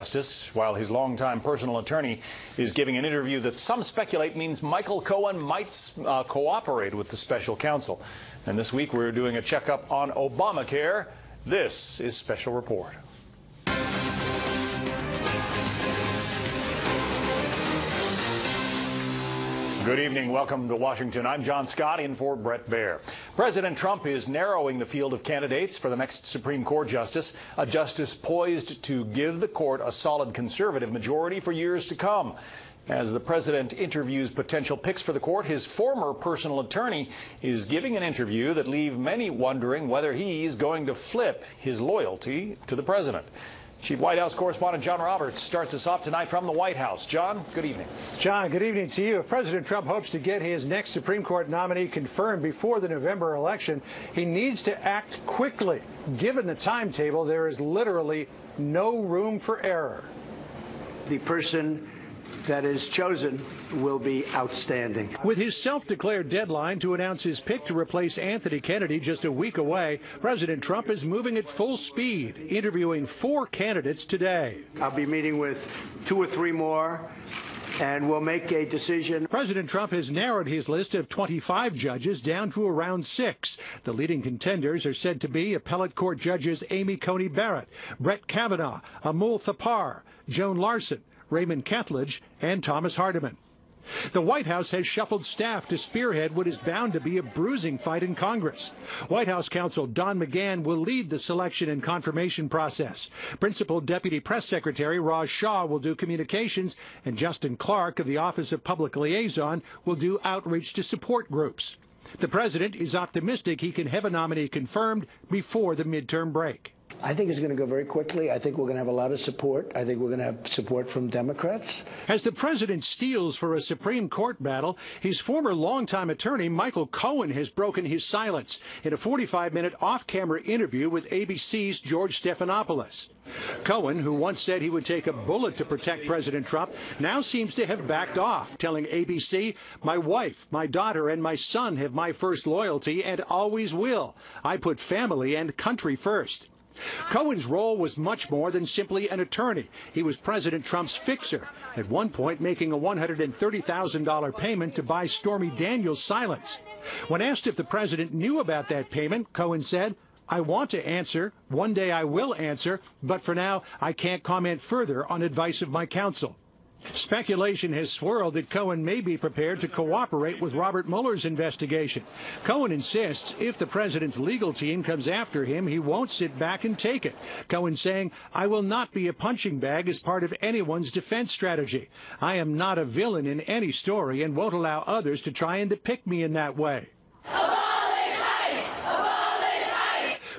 Justice, while his longtime personal attorney is giving an interview that some speculate means Michael Cohen might cooperate with the special counsel. And this week we're doing a checkup on Obamacare. This is Special Report. Good evening. Welcome to Washington. I'm John Scott in for Bret Baier. President Trump is narrowing the field of candidates for the next Supreme Court justice, a justice poised to give the court a solid conservative majority for years to come. As the president interviews potential picks for the court, his former personal attorney is giving an interview that leaves many wondering whether he's going to flip his loyalty to the president. Chief White House correspondent John Roberts starts us off tonight from the White House. John, good evening. John, good evening to you. If President Trump hopes to get his next Supreme Court nominee confirmed before the November election, he needs to act quickly. Given the timetable, there is literally no room for error. The person that is chosen will be outstanding. With his self-declared deadline to announce his pick to replace Anthony Kennedy just a week away, President Trump is moving at full speed, interviewing 4 candidates today. I'll be meeting with 2 or 3 more, and we'll make a decision. President Trump has narrowed his list of 25 judges down to around 6. The leading contenders are said to be appellate court judges Amy Coney Barrett, Brett Kavanaugh, Amul Thapar, Joan Larson, Raymond Kethledge, and Thomas Hardiman. The White House has shuffled staff to spearhead what is bound to be a bruising fight in Congress. White House counsel Don McGahn will lead the selection and confirmation process. Principal Deputy Press Secretary Raj Shah will do communications, and Justin Clark of the Office of Public Liaison will do outreach to support groups. The president is optimistic he can have a nominee confirmed before the midterm break. I think it's going to go very quickly. I think we're going to have a lot of support. I think we're going to have support from Democrats. As the president steals for a Supreme Court battle, his former longtime attorney, Michael Cohen, has broken his silence in a 45-minute off-camera interview with ABC's George Stephanopoulos. Cohen, who once said he would take a bullet to protect President Trump, now seems to have backed off, telling ABC, "My wife, my daughter, and my son have my first loyalty and always will. I put family and country first." Cohen's role was much more than simply an attorney. He was President Trump's fixer, at one point making a $130,000 payment to buy Stormy Daniels' silence. When asked if the president knew about that payment, Cohen said, "I want to answer. One day I will answer, but for now I can't comment further on advice of my counsel." Speculation has swirled that Cohen may be prepared to cooperate with Robert Mueller's investigation. Cohen insists if the president's legal team comes after him, he won't sit back and take it. Cohen saying, "I will not be a punching bag as part of anyone's defense strategy. I am not a villain in any story and won't allow others to try and depict me in that way."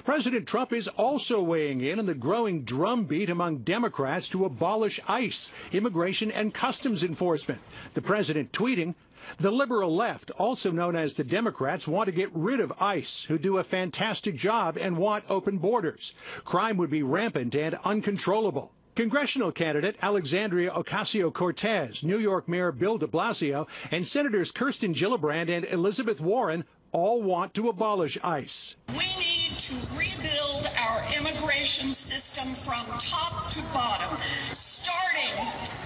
President Trump is also weighing in on the growing drumbeat among Democrats to abolish ICE, Immigration and Customs Enforcement. The president tweeting, "The liberal left, also known as the Democrats, want to get rid of ICE, who do a fantastic job and want open borders. Crime would be rampant and uncontrollable." Congressional candidate Alexandria Ocasio-Cortez, New York Mayor Bill de Blasio, and Senators Kirsten Gillibrand and Elizabeth Warren all want to abolish ICE. We need to rebuild our immigration system from top to bottom, starting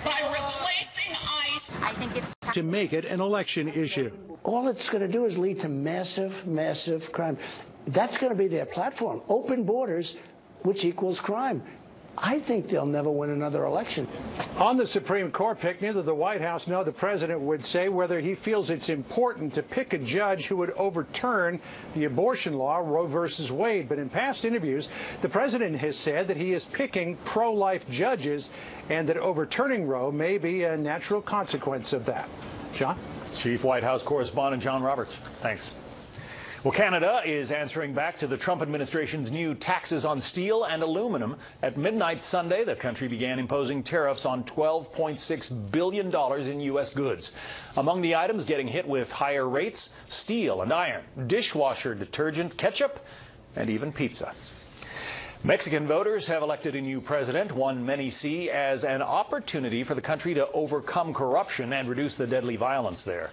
by replacing ICE. I think it's time to make it an election issue. All it's going to do is lead to massive, massive crime. That's going to be their platform. Open borders, which equals crime. I think they'll never win another election. On the Supreme Court pick, neither the White House nor the president would say whether he feels it's important to pick a judge who would overturn the abortion law, Roe versus Wade. But in past interviews, the president has said that he is picking pro-life judges and that overturning Roe may be a natural consequence of that. John? Chief White House correspondent John Roberts. Thanks. Well, Canada is answering back to the Trump administration's new taxes on steel and aluminum. At midnight Sunday, the country began imposing tariffs on $12.6 billion in U.S. goods. Among the items getting hit with higher rates, steel and iron, dishwasher detergent, ketchup, and even pizza. Mexican voters have elected a new president, one many see as an opportunity for the country to overcome corruption and reduce the deadly violence there.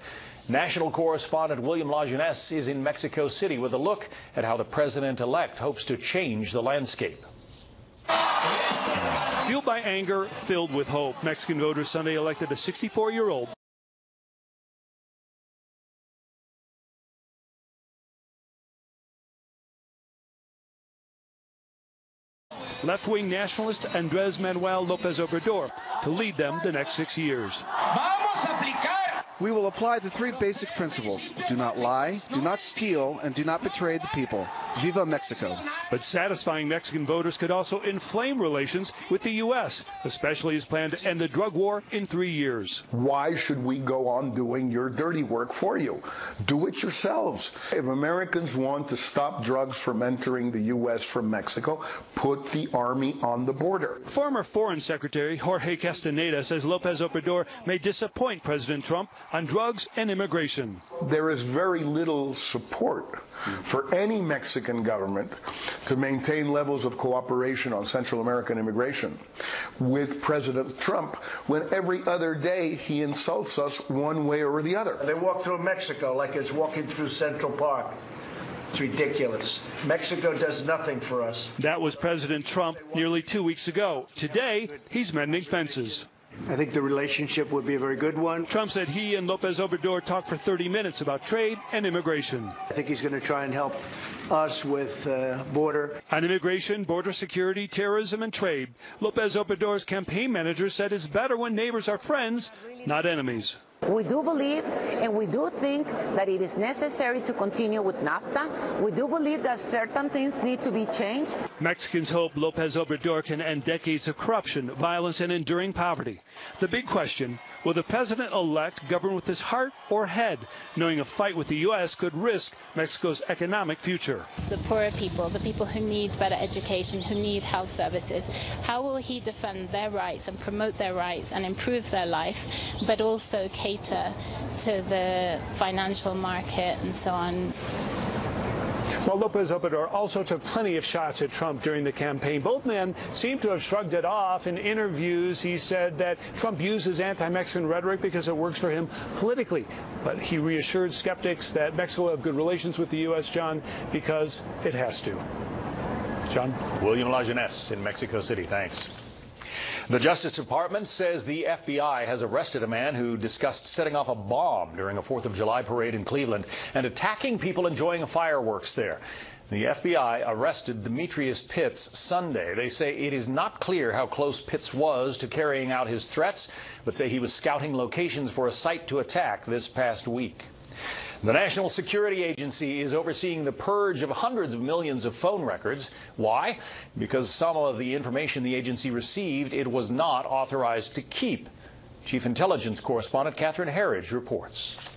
National correspondent William Lajeunesse is in Mexico City with a look at how the president-elect hopes to change the landscape. Fueled by anger, filled with hope, Mexican voters Sunday elected a 64-year-old left-wing nationalist Andrés Manuel López Obrador to lead them the next 6 years. We will apply the three basic principles: do not lie, do not steal, and do not betray the people. Viva Mexico. But satisfying Mexican voters could also inflame relations with the U.S., especially his plan to end the drug war in 3 years. Why should we go on doing your dirty work for you? Do it yourselves. If Americans want to stop drugs from entering the U.S. from Mexico, put the army on the border. Former Foreign Secretary Jorge Castaneda says López Obrador may disappoint President Trump on drugs and immigration. There is very little support for any Mexican government to maintain levels of cooperation on Central American immigration with President Trump when every other day he insults us one way or the other. They walk through Mexico like it's walking through Central Park. It's ridiculous. Mexico does nothing for us. That was President Trump nearly 2 weeks ago. Today, he's mending fences. I think the relationship would be a very good one. Trump said he and López Obrador talked for 30 minutes about trade and immigration. I think he's going to try and help us with border. On immigration, border security, terrorism, and trade, López Obrador's campaign manager said it's better when neighbors are friends, not enemies. We do believe and we do think that it is necessary to continue with NAFTA. We do believe that certain things need to be changed. Mexicans hope López Obrador can end decades of corruption, violence, and enduring poverty. The big question, will the president-elect govern with his heart or head, knowing a fight with the U.S. could risk Mexico's economic future? The poorer people, the people who need better education, who need health services, how will he defend their rights and promote their rights and improve their life, but also cater to the financial market and so on? Well, López Obrador also took plenty of shots at Trump during the campaign. Both men seem to have shrugged it off. In interviews, he said that Trump uses anti-Mexican rhetoric because it works for him politically. But he reassured skeptics that Mexico will have good relations with the U.S., John, because it has to. John? William Lajeunesse in Mexico City. Thanks. The Justice Department says the FBI has arrested a man who discussed setting off a bomb during a 4th of July parade in Cleveland and attacking people enjoying fireworks there. The FBI arrested Demetrius Pitts Sunday. They say it is not clear how close Pitts was to carrying out his threats, but say he was scouting locations for a site to attack this past week. The National Security Agency is overseeing the purge of hundreds of millions of phone records. Why? Because some of the information the agency received it was not authorized to keep. Chief Intelligence Correspondent Catherine Herridge reports.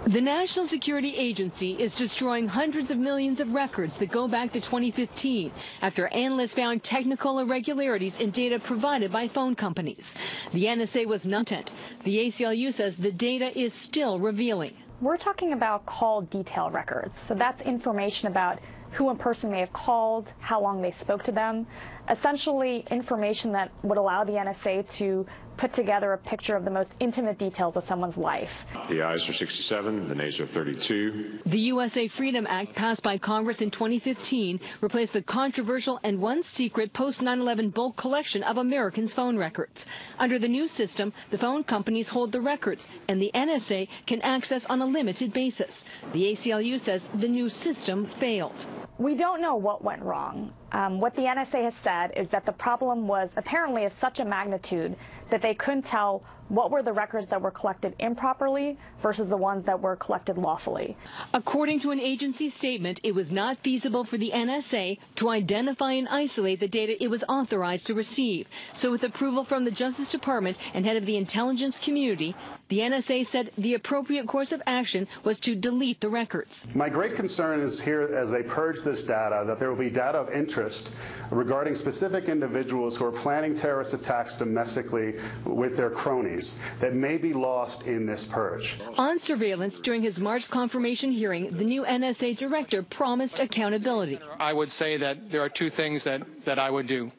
The National Security Agency is destroying hundreds of millions of records that go back to 2015 after analysts found technical irregularities in data provided by phone companies. The NSA was not intent. The ACLU says the data is still revealing. We're talking about call detail records. So that's information about who a person may have called, how long they spoke to them, essentially information that would allow the NSA to put together a picture of the most intimate details of someone's life. The ayes are 67, the nays are 32. The USA Freedom Act passed by Congress in 2015 replaced the controversial and once secret post-9/11 bulk collection of Americans' phone records. Under the new system, the phone companies hold the records, and the NSA can access on a limited basis. The ACLU says the new system failed. We don't know what went wrong. What the NSA has said is that the problem was apparently of such a magnitude that they couldn't tell what were the records that were collected improperly versus the ones that were collected lawfully. According to an agency statement, it was not feasible for the NSA to identify and isolate the data it was authorized to receive. So with approval from the Justice Department and head of the intelligence community, the NSA said the appropriate course of action was to delete the records. My great concern is here as they purge this data that there will be data of interest regarding specific individuals who are planning terrorist attacks domestically with their cronies that may be lost in this purge. On surveillance during his March confirmation hearing, the new NSA director promised accountability. I would say that there are two things that I would do.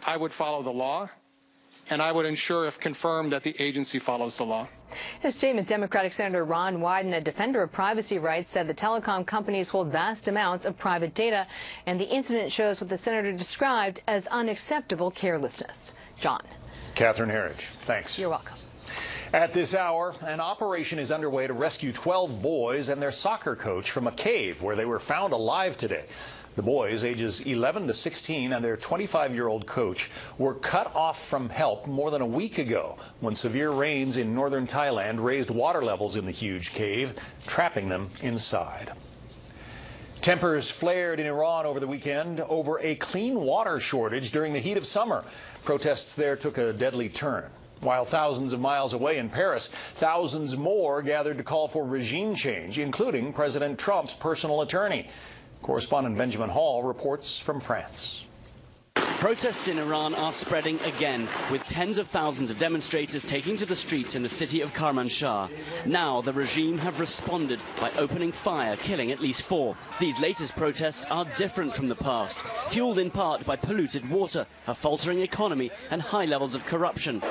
I would follow the law, and I would ensure, if confirmed, that the agency follows the law. In a statement, Democratic Senator Ron Wyden, a defender of privacy rights, said the telecom companies hold vast amounts of private data, and the incident shows what the senator described as unacceptable carelessness. John. Catherine Herridge, thanks. You're welcome. At this hour, an operation is underway to rescue 12 boys and their soccer coach from a cave where they were found alive today. The boys, ages 11 to 16, and their 25-year-old coach were cut off from help more than a week ago when severe rains in northern Thailand raised water levels in the huge cave, trapping them inside. Tempers flared in Iran over the weekend over a clean water shortage during the heat of summer. Protests there took a deadly turn. While thousands of miles away in Paris, thousands more gathered to call for regime change, including President Trump's personal attorney. Correspondent Benjamin Hall reports from France. Protests in Iran are spreading again, with tens of thousands of demonstrators taking to the streets in the city of Kermanshah. Now the regime have responded by opening fire, killing at least 4. These latest protests are different from the past, fueled in part by polluted water, a faltering economy and high levels of corruption.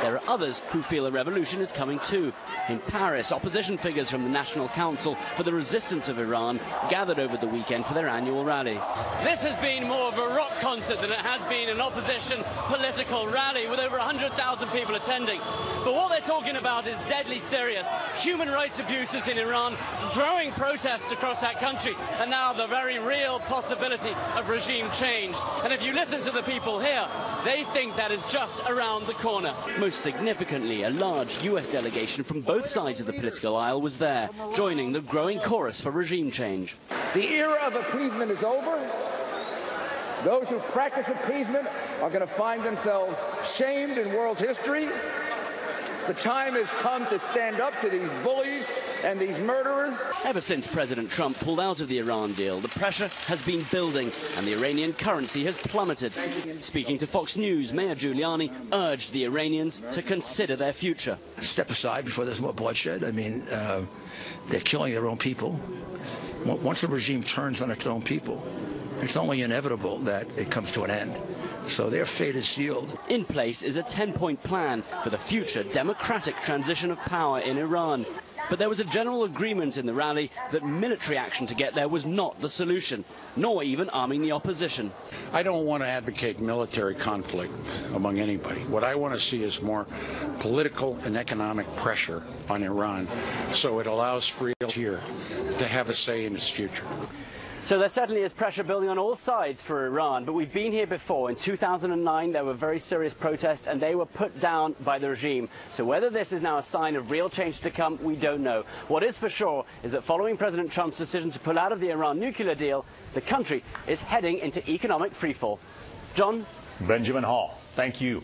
There are others who feel a revolution is coming too. In Paris, opposition figures from the National Council for the Resistance of Iran gathered over the weekend for their annual rally. This has been more of a rock concert than it has been an opposition political rally, with over 100,000 people attending. But what they're talking about is deadly serious human rights abuses in Iran, growing protests across that country, and now the very real possibility of regime change. And if you listen to the people here, they think that is just around the corner. Most significantly, a large US delegation from both sides of the political aisle was there, joining the growing chorus for regime change. The era of appeasement is over. Those who practice appeasement are going to find themselves shamed in world history. The time has come to stand up to these bullies and these murderers. Ever since President Trump pulled out of the Iran deal, the pressure has been building and the Iranian currency has plummeted. Speaking to Fox News, Mayor Giuliani urged the Iranians to consider their future. Step aside before there's more bloodshed. I mean, they're killing their own people. Once the regime turns on its own people, it's only inevitable that it comes to an end. So their fate is sealed. In place is a 10-point plan for the future democratic transition of power in Iran. But there was a general agreement in the rally that military action to get there was not the solution, nor even arming the opposition. I don't want to advocate military conflict among anybody. What I want to see is more political and economic pressure on Iran so it allows free here to have a say in its future. So there certainly is pressure building on all sides for Iran, but we've been here before. In 2009, there were very serious protests, and they were put down by the regime. So whether this is now a sign of real change to come, we don't know. What is for sure is that following President Trump's decision to pull out of the Iran nuclear deal, the country is heading into economic freefall. John? Benjamin Hall, thank you.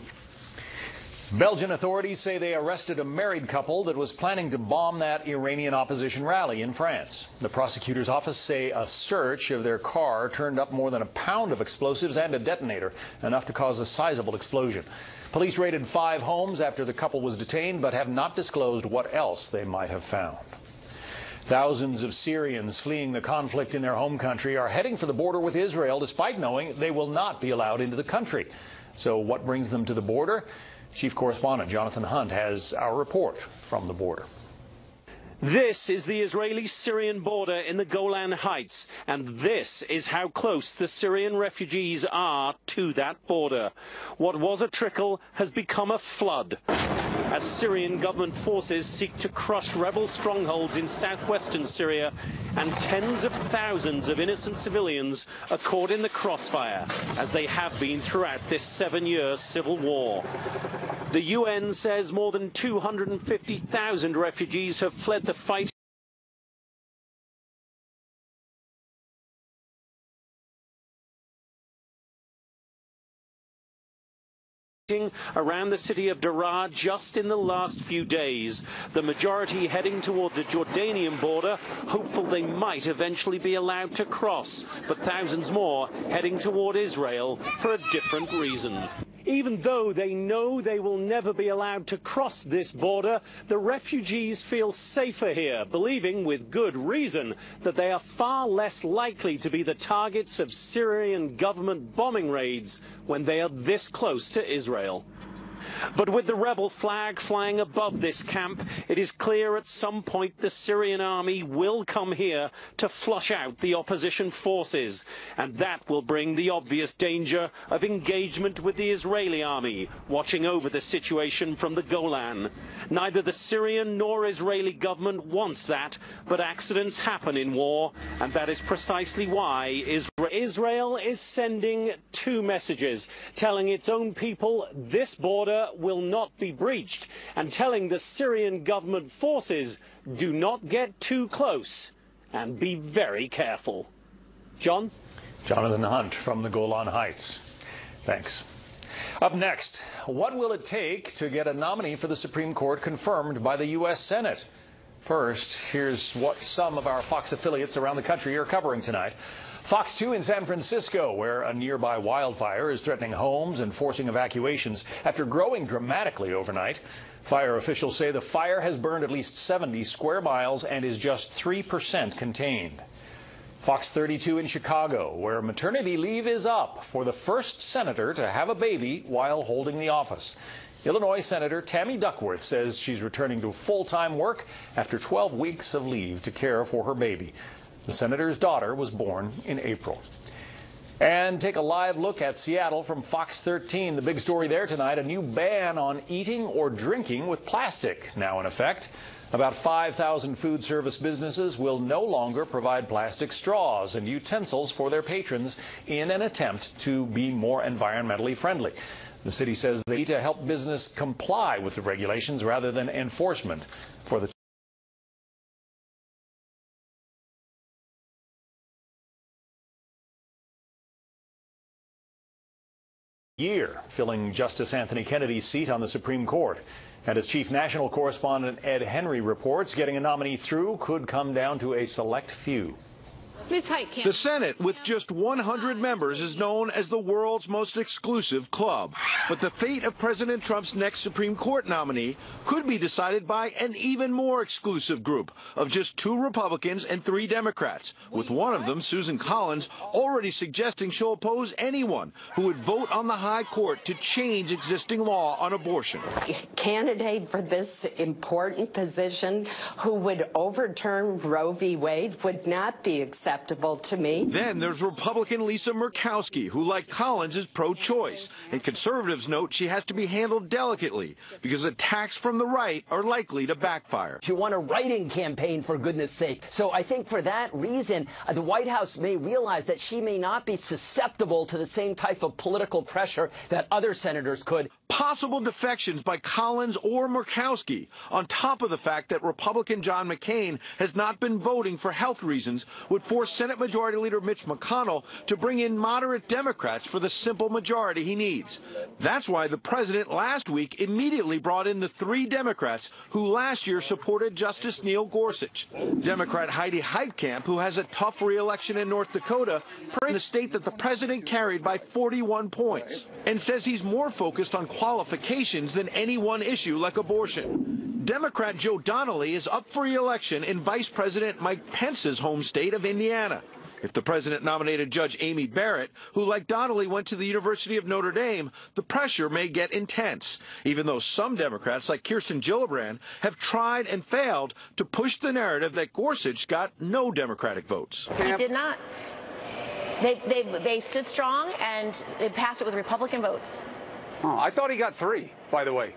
Belgian authorities say they arrested a married couple that was planning to bomb that Iranian opposition rally in France. The prosecutor's office say a search of their car turned up more than a pound of explosives and a detonator, enough to cause a sizable explosion. Police raided 5 homes after the couple was detained, but have not disclosed what else they might have found. Thousands of Syrians fleeing the conflict in their home country are heading for the border with Israel, despite knowing they will not be allowed into the country. So what brings them to the border? Chief Correspondent Jonathan Hunt has our report from the border. This is the Israeli-Syrian border in the Golan Heights, and this is how close the Syrian refugees are to that border. What was a trickle has become a flood, as Syrian government forces seek to crush rebel strongholds in southwestern Syria, and tens of thousands of innocent civilians are caught in the crossfire, as they have been throughout this 7-year civil war. The UN says more than 250,000 refugees have fled the fight around the city of Daraa just in the last few days. The majority heading toward the Jordanian border, hopeful they might eventually be allowed to cross, but thousands more heading toward Israel for a different reason. Even though they know they will never be allowed to cross this border, the refugees feel safer here, believing with good reason that they are far less likely to be the targets of Syrian government bombing raids when they are this close to Israel. But with the rebel flag flying above this camp, it is clear at some point the Syrian army will come here to flush out the opposition forces, and that will bring the obvious danger of engagement with the Israeli army, watching over the situation from the Golan. Neither the Syrian nor Israeli government wants that, but accidents happen in war, and that is precisely why Israel is sending two messages, telling its own people this border will not be breached, and telling the Syrian government forces do not get too close and be very careful. John? Jonathan Hunt from the Golan Heights. Thanks. Up next, what will it take to get a nominee for the Supreme Court confirmed by the U.S. Senate? First, here's what some of our Fox affiliates around the country are covering tonight. Fox 2 in San Francisco, where a nearby wildfire is threatening homes and forcing evacuations after growing dramatically overnight. Fire officials say the fire has burned at least 70 square miles and is just 3% contained. Fox 32 in Chicago, where maternity leave is up for the first senator to have a baby while holding the office. Illinois Senator Tammy Duckworth says she's returning to full-time work after 12 weeks of leave to care for her baby. The senator's daughter was born in April. And take a live look at Seattle from Fox 13. The big story there tonight, a new ban on eating or drinking with plastic now in effect. About 5,000 food service businesses will no longer provide plastic straws and utensils for their patrons in an attempt to be more environmentally friendly. The city says they need to help business comply with the regulations rather than enforcement for the year, filling Justice Anthony Kennedy's seat on the Supreme Court. And as Chief National Correspondent Ed Henry reports, getting a nominee through could come down to a select few. The Senate, with just 100 members, is known as the world's most exclusive club. But the fate of President Trump's next Supreme Court nominee could be decided by an even more exclusive group of just 2 Republicans and 3 Democrats, with one of them, Susan Collins, already suggesting she'll oppose anyone who would vote on the high court to change existing law on abortion. A candidate for this important position who would overturn Roe v. Wade would not be acceptable to me. Then there's Republican Lisa Murkowski, who, like Collins, is pro-choice. And conservatives note she has to be handled delicately because attacks from the right are likely to backfire. She won a writing campaign, for goodness sake. So I think for that reason, the White House may realize that she may not be susceptible to the same type of political pressure that other senators could. Possible defections by Collins or Murkowski, on top of the fact that Republican John McCain has not been voting for health reasons, would force Senate Majority Leader Mitch McConnell to bring in moderate Democrats for the simple majority he needs. That's why the president last week immediately brought in the 3 Democrats who last year supported Justice Neil Gorsuch. Democrat Heidi Heitkamp, who has a tough re-election in North Dakota, in a state that the president carried by 41 points, and says he's more focused on qualifications than any one issue like abortion. Democrat Joe Donnelly is up for re-election in Vice President Mike Pence's home state of Indiana. If the president nominated Judge Amy Barrett, who like Donnelly went to the University of Notre Dame, the pressure may get intense, even though some Democrats like Kirsten Gillibrand have tried and failed to push the narrative that Gorsuch got no Democratic votes. He did not. They stood strong and they passed it with Republican votes. Oh, I thought he got 3, by the way.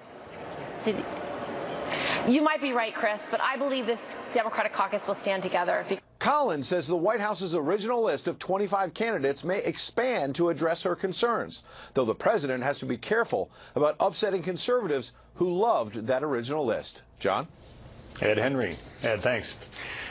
You might be right, Chris, but I believe this Democratic caucus will stand together. Collins says the White House's original list of 25 candidates may expand to address her concerns, though the president has to be careful about upsetting conservatives who loved that original list. John? Ed Henry. Ed, thanks.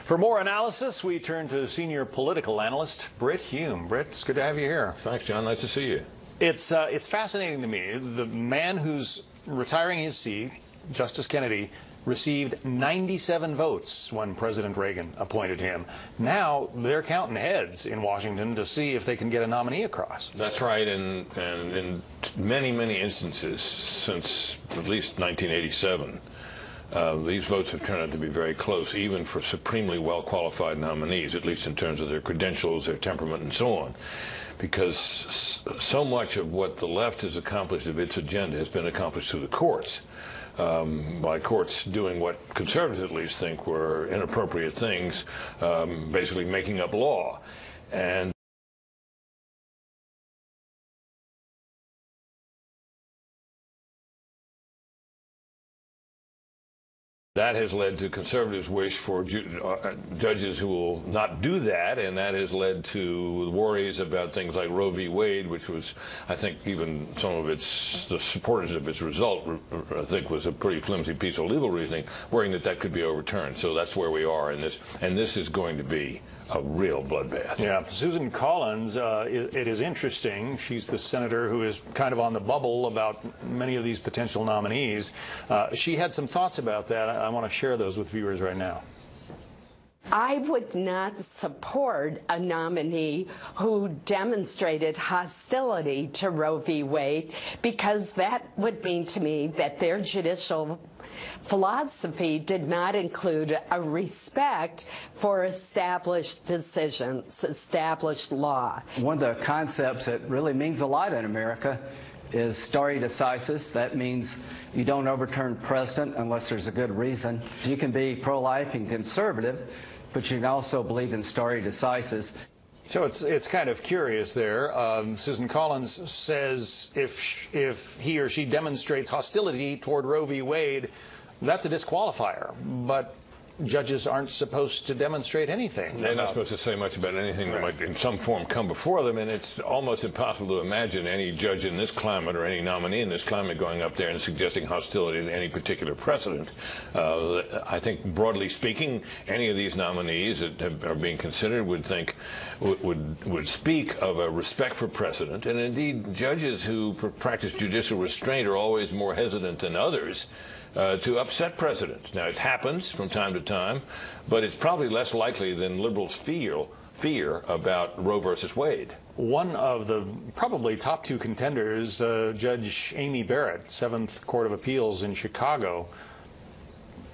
For more analysis, we turn to senior political analyst Bret Hume. Bret, it's good to have you here. Thanks, John. Nice to see you. It's fascinating to me. The man who's retiring his seat, Justice Kennedy, received 97 votes when President Reagan appointed him. Now they're counting heads in Washington to see if they can get a nominee across. That's right, and in many, many instances since at least 1987, these votes have turned out to be very close, even for supremely well-qualified nominees, at least in terms of their credentials, their temperament, and so on. because so much of what the left has accomplished of its agenda has been accomplished through the courts. By courts doing what conservatives at least think were inappropriate things, basically making up law. And that has led to conservatives' wish for judges who will not do that, and that has led to worries about things like Roe v. Wade, which was, I think, even some of the supporters of its result, I think, was a pretty flimsy piece of legal reasoning, worrying that that could be overturned. So that's where we are in this, and this is going to be a real bloodbath. Yeah, Susan Collins, it is interesting. She's the senator who is kind of on the bubble about many of these potential nominees. She had some thoughts about that. I want to share those with viewers right now. I would not support a nominee who demonstrated hostility to Roe v. Wade, because that would mean to me that their judicial philosophy did not include a respect for established decisions, established law. One of the concepts that really means a lot in America is stare decisis. That means you don't overturn precedent unless there's a good reason. You can be pro-life and conservative, but you can also believe in stare decisis. So it's kind of curious there. Susan Collins says if he or she demonstrates hostility toward Roe v. Wade, that's a disqualifier. But judges aren't supposed to demonstrate anything. They're not supposed to say much about anything that might in some form come before them, and it's almost impossible to imagine any judge in this climate or any nominee in this climate going up there and suggesting hostility to any particular precedent. I think, broadly speaking, any of these nominees that are being considered would speak of a respect for precedent, and indeed judges who practice judicial restraint are always more hesitant than others to upset precedent. Now, it happens from time to time, but it's probably less likely than liberals fear about Roe versus Wade. One of the probably top two contenders, Judge Amy Barrett, 7th Court of Appeals in Chicago,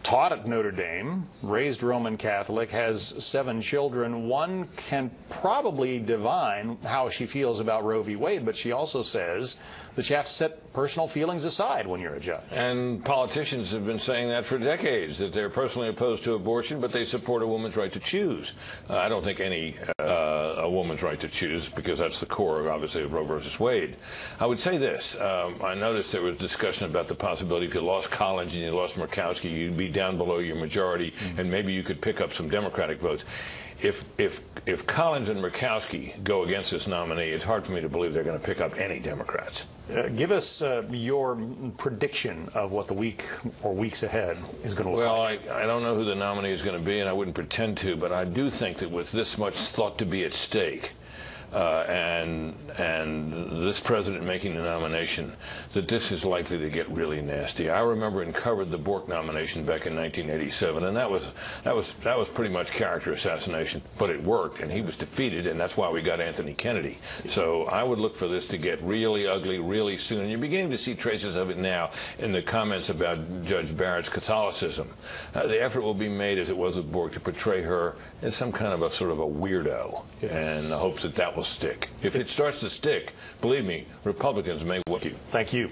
taught at Notre Dame, raised Roman Catholic, has 7 children. One can probably divine how she feels about Roe v. Wade, but she also says that you have to set personal feelings aside when you're a judge. And politicians have been saying that for decades, that they're personally opposed to abortion, but they support a woman's right to choose. I don't think a woman's right to choose, because that's the core, obviously, of Roe versus Wade. I would say this. I noticed there was discussion about the possibility if you lost Collins and you lost Murkowski, you'd be down below your majority, and maybe you could pick up some Democratic votes. If Collins and Murkowski go against this nominee, it's hard for me to believe they're going to pick up any Democrats. Give us your prediction of what the week or weeks ahead is going to look like. Well, I don't know who the nominee is going to be, and I wouldn't pretend to, but I do think that with this much thought to be at stake, and this president making the nomination, that this is likely to get really nasty. I remember and covered the Bork nomination back in 1987, and that was pretty much character assassination, but it worked, and he was defeated, and that's why we got Anthony Kennedy. So I would look for this to get really ugly really soon, and you're beginning to see traces of it now in the comments about Judge Barrett's Catholicism. The effort will be made, as it was with Bork, to portray her as some kind of a sort of a weirdo, and the hopes that that will stick. If it starts to stick, believe me, Republicans may whoop you. Thank you.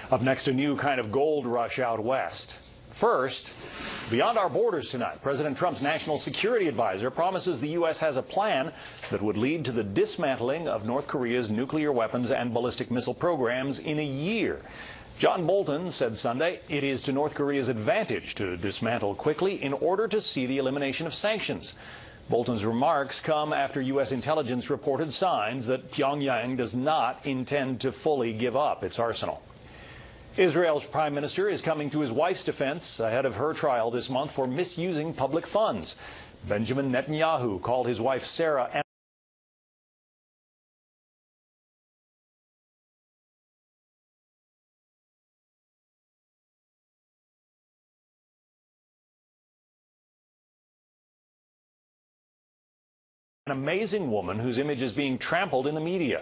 Up next, a new kind of gold rush out west. First, beyond our borders tonight, President Trump's national security advisor promises the U.S. has a plan that would lead to the dismantling of North Korea's nuclear weapons and ballistic missile programs in a year. John Bolton said Sunday it is to North Korea's advantage to dismantle quickly in order to see the elimination of sanctions. Bolton's remarks come after U.S. intelligence reported signs that Pyongyang does not intend to fully give up its arsenal. Israel's prime minister is coming to his wife's defense ahead of her trial this month for misusing public funds. Benjamin Netanyahu called his wife Sarah an amazing woman whose image is being trampled in the media.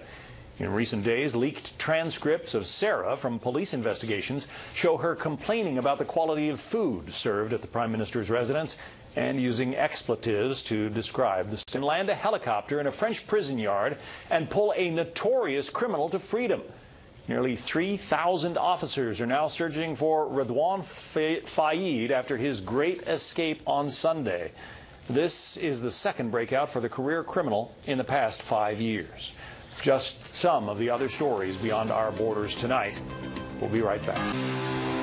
In recent days, leaked transcripts of Sarah from police investigations show her complaining about the quality of food served at the Prime Minister's residence and using expletives to describe the scene. Land a helicopter in a French prison yard and pull a notorious criminal to freedom. Nearly 3,000 officers are now searching for Redouane Faïd after his great escape on Sunday. This is the second breakout for the career criminal in the past 5 years. Just some of the other stories beyond our borders tonight. We'll be right back.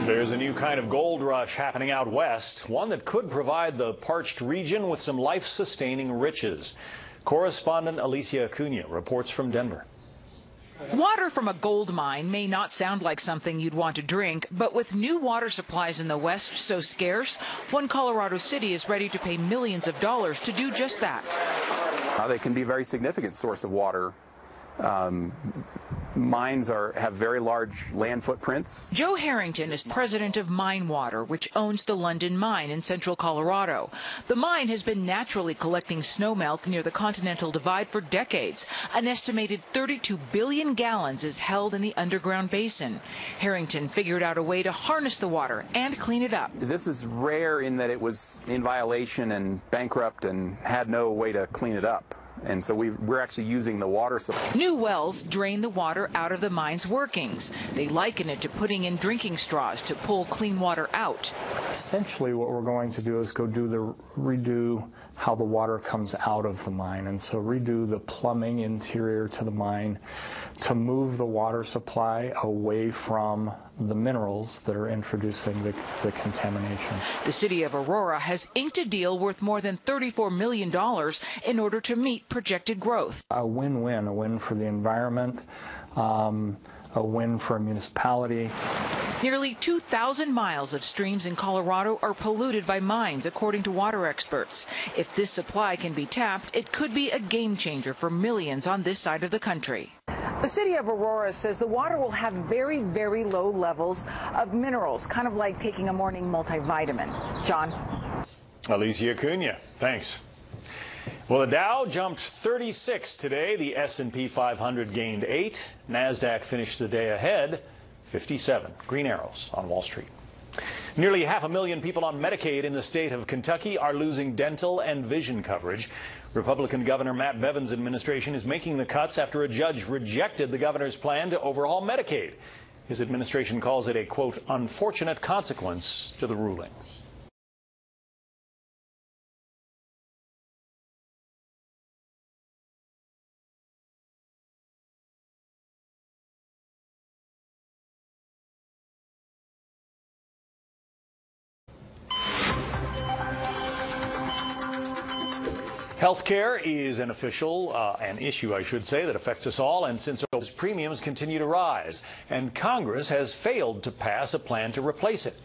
There's a new kind of gold rush happening out west, one that could provide the parched region with some life-sustaining riches. Correspondent Alicia Acuna reports from Denver. Water from a gold mine may not sound like something you'd want to drink, but with new water supplies in the West so scarce, one Colorado city is ready to pay millions of dollars to do just that. They can be a very significant source of water. Mines have very large land footprints. Joe Harrington is president of Mine Water, which owns the London Mine in central Colorado. The mine has been naturally collecting snowmelt near the Continental Divide for decades. An estimated 32 billion gallons is held in the underground basin. Harrington figured out a way to harness the water and clean it up. This is rare in that it was in violation and bankrupt and had no way to clean it up. And so we're actually using the water supply. New wells drain the water out of the mine's workings. They liken it to putting in drinking straws to pull clean water out. Essentially what we're going to do is redo how the water comes out of the mine, and so redo the plumbing interior to the mine to move the water supply away from the minerals that are introducing the contamination. The city of Aurora has inked a deal worth more than $34 million in order to meet projected growth. A win-win, a win for the environment, a win for a municipality. Nearly 2,000 miles of streams in Colorado are polluted by mines, according to water experts. If this supply can be tapped, it could be a game changer for millions on this side of the country. The city of Aurora says the water will have very, very low levels of minerals, kind of like taking a morning multivitamin. John? Alicia Acuna, thanks. Well, the Dow jumped 36 today. The S&P 500 gained 8. NASDAQ finished the day ahead, 57. Green arrows on Wall Street. Nearly 500,000 people on Medicaid in the state of Kentucky are losing dental and vision coverage. Republican Governor Matt Bevin's administration is making the cuts after a judge rejected the governor's plan to overhaul Medicaid. His administration calls it a, quote, unfortunate consequence to the ruling. Healthcare is an issue, I should say, that affects us all, and since premiums continue to rise, and Congress has failed to pass a plan to replace it.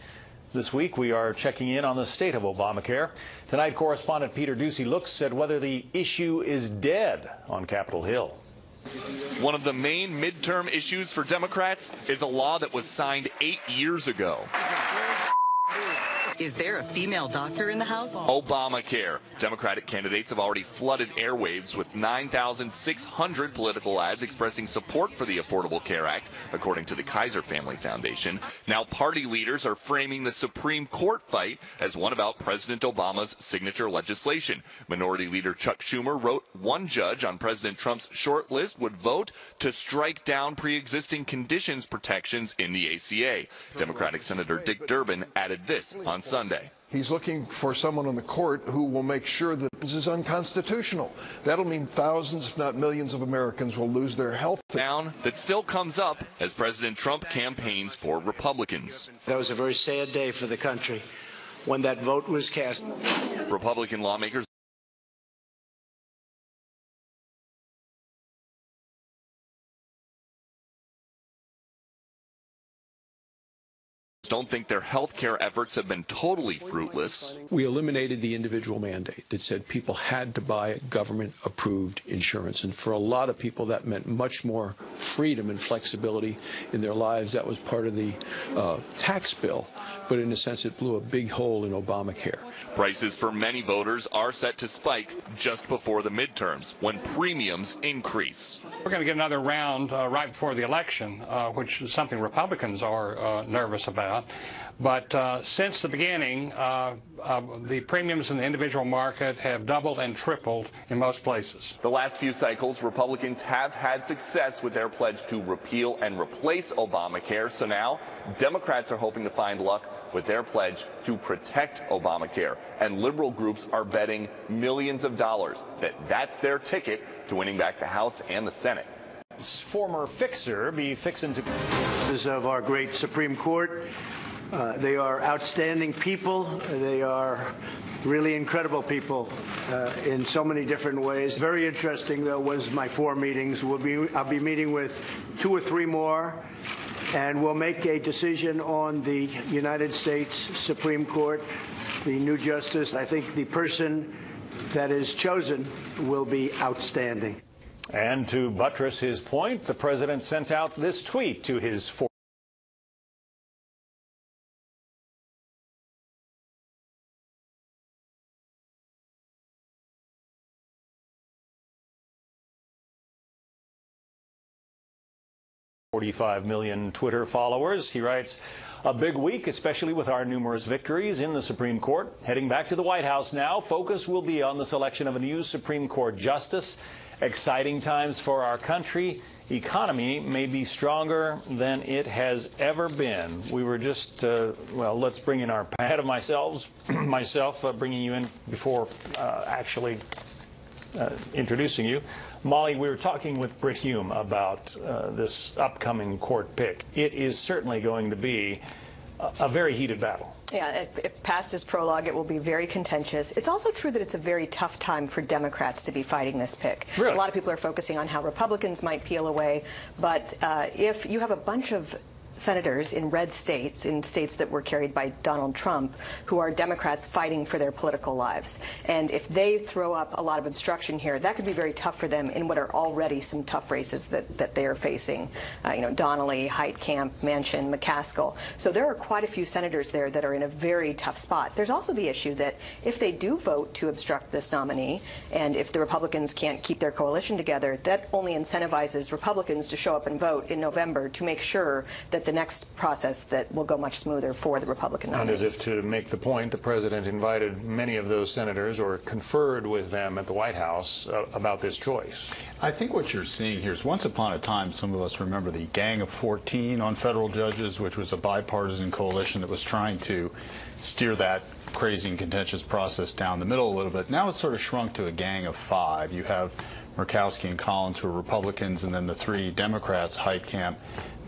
This week, we are checking in on the state of Obamacare. Tonight, correspondent Peter Ducey looks at whether the issue is dead on Capitol Hill. One of the main midterm issues for Democrats is a law that was signed 8 years ago. Is there a female doctor in the House? Obamacare. Democratic candidates have already flooded airwaves with 9,600 political ads expressing support for the Affordable Care Act, according to the Kaiser Family Foundation. Now party leaders are framing the Supreme Court fight as one about President Obama's signature legislation. Minority Leader Chuck Schumer wrote one judge on President Trump's short list would vote to strike down pre-existing conditions protections in the ACA. Democratic Senator Dick Durbin added this on Sunday. He's looking for someone on the court who will make sure that this is unconstitutional. That'll mean thousands, if not millions, of Americans will lose their health. Down that still comes up as President Trump campaigns for Republicans. That was a very sad day for the country when that vote was cast. Republican lawmakers don't think their health care efforts have been totally fruitless. We eliminated the individual mandate that said people had to buy government-approved insurance. And for a lot of people, that meant much more freedom and flexibility in their lives. That was part of the tax bill. But in a sense, it blew a big hole in Obamacare. Prices for many voters are set to spike just before the midterms when premiums increase. we're going to get another round right before the election, which is something Republicans are nervous about. But since the beginning, the premiums in the individual market have doubled and tripled in most places. The last few cycles, Republicans have had success with their pledge to repeal and replace Obamacare. So now Democrats are hoping to find luck with their pledge to protect Obamacare. And liberal groups are betting millions of dollars that that's their ticket to winning back the House and the Senate. Former fixer be fixing to... Of our great Supreme Court. They are outstanding people. They are really incredible people in so many different ways. Very interesting, though, was my 4 meetings. I'll be meeting with 2 or 3 more, and we'll make a decision on the United States Supreme Court, the new justice. I think the person that is chosen will be outstanding. And to buttress his point, the president sent out this tweet to his 45 million Twitter followers. He writes, a big week, especially with our numerous victories in the Supreme Court. Heading back to the White House now, focus will be on the selection of a new Supreme Court justice. Exciting times for our country. Economy may be stronger than it has ever been. We were just, well, let's bring in our ahead of myself bringing you in before actually introducing you. Molly, we were talking with Bret Hume about this upcoming court pick. It is certainly going to be a very heated battle. Yeah, if past is prologue, it will be very contentious. It's also true that it's a very tough time for Democrats to be fighting this pick. Really? A lot of people are focusing on how Republicans might peel away, but if you have a bunch of senators in red states, in states that were carried by Donald Trump, who are Democrats fighting for their political lives. And if they throw up a lot of obstruction here, that could be very tough for them in what are already some tough races that they are facing. You know, Donnelly, Heitkamp, Manchin, McCaskill. So there are quite a few senators there that are in a very tough spot. There's also the issue that if they do vote to obstruct this nominee, and if the Republicans can't keep their coalition together, that only incentivizes Republicans to show up and vote in November to make sure that the next process that will go much smoother for the Republican nominee. And as if to make the point, the president invited many of those senators or conferred with them at the White House about this choice. I think what you're seeing here is once upon a time, some of us remember the Gang of 14 on federal judges, which was a bipartisan coalition that was trying to steer that crazy and contentious process down the middle a little bit. Now it's sort of shrunk to a gang of 5. You have Murkowski and Collins, who are Republicans, and then the 3 Democrats, Heitkamp,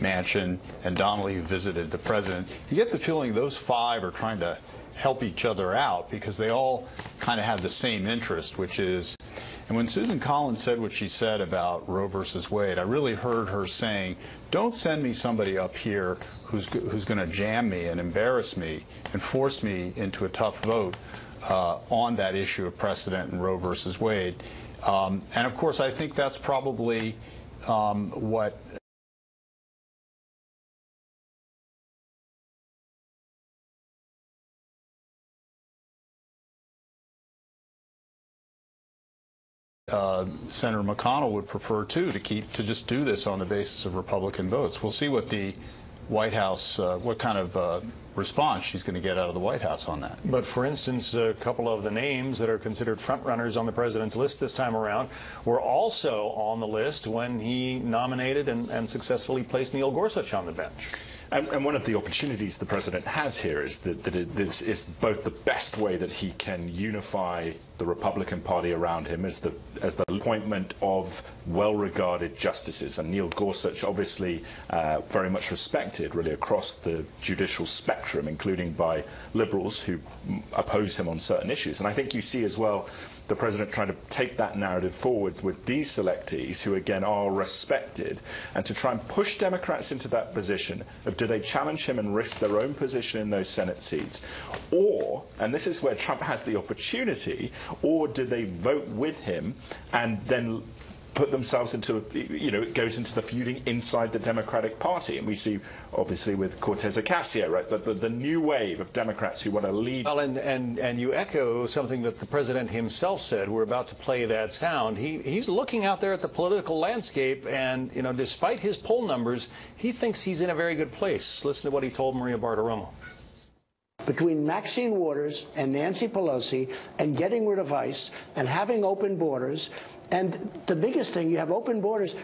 Manchin, and Donnelly, who visited the president. You get the feeling those 5 are trying to help each other out because they all kind of have the same interest, which is, and when Susan Collins said what she said about Roe versus Wade, I really heard her saying, don't send me somebody up here who's going to jam me and embarrass me and force me into a tough vote on that issue of precedent in Roe versus Wade. And of course, I think that's probably what Senator McConnell would prefer too, to just do this on the basis of Republican votes. We'll see what the White House, what kind of response she's going to get out of the White House on that. But for instance, a couple of the names that are considered frontrunners on the president's list this time around were also on the list when he nominated and successfully placed Neil Gorsuch on the bench. And one of the opportunities the president has here is that this is both the best way that he can unify the Republican Party around him as the appointment of well-regarded justices. And Neil Gorsuch, obviously very much respected really across the judicial spectrum, including by liberals who oppose him on certain issues. And I think you see as well the president trying to take that narrative forward with these selectees who, again, are respected, and to try and push Democrats into that position of do they challenge him and risk their own position in those Senate seats, or, and this is where Trump has the opportunity, or do they vote with him and then put themselves into, it goes into the feuding inside the Democratic Party. And we see, obviously, with Cortez Ocasio, right, the new wave of Democrats who want to lead. Well, and you echo something that the president himself said. We're about to play that sound. He's looking out there at the political landscape, and, despite his poll numbers, he thinks he's in a very good place. Listen to what he told Maria Bartiromo. Between Maxine Waters and Nancy Pelosi and getting rid of ICE and having open borders, and the biggest thing, you have open borders,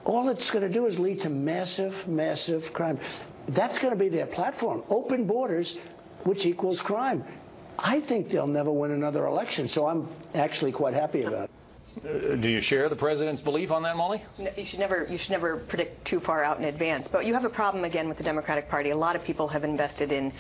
all it's going to do is lead to massive, massive crime. That's going to be their platform. Open borders, which equals crime. I think they'll never win another election, so I'm actually quite happy about it. Do you share the president's belief on that, Molly? No, you should never predict too far out in advance. But you have a problem again with the Democratic Party. A lot of people have invested in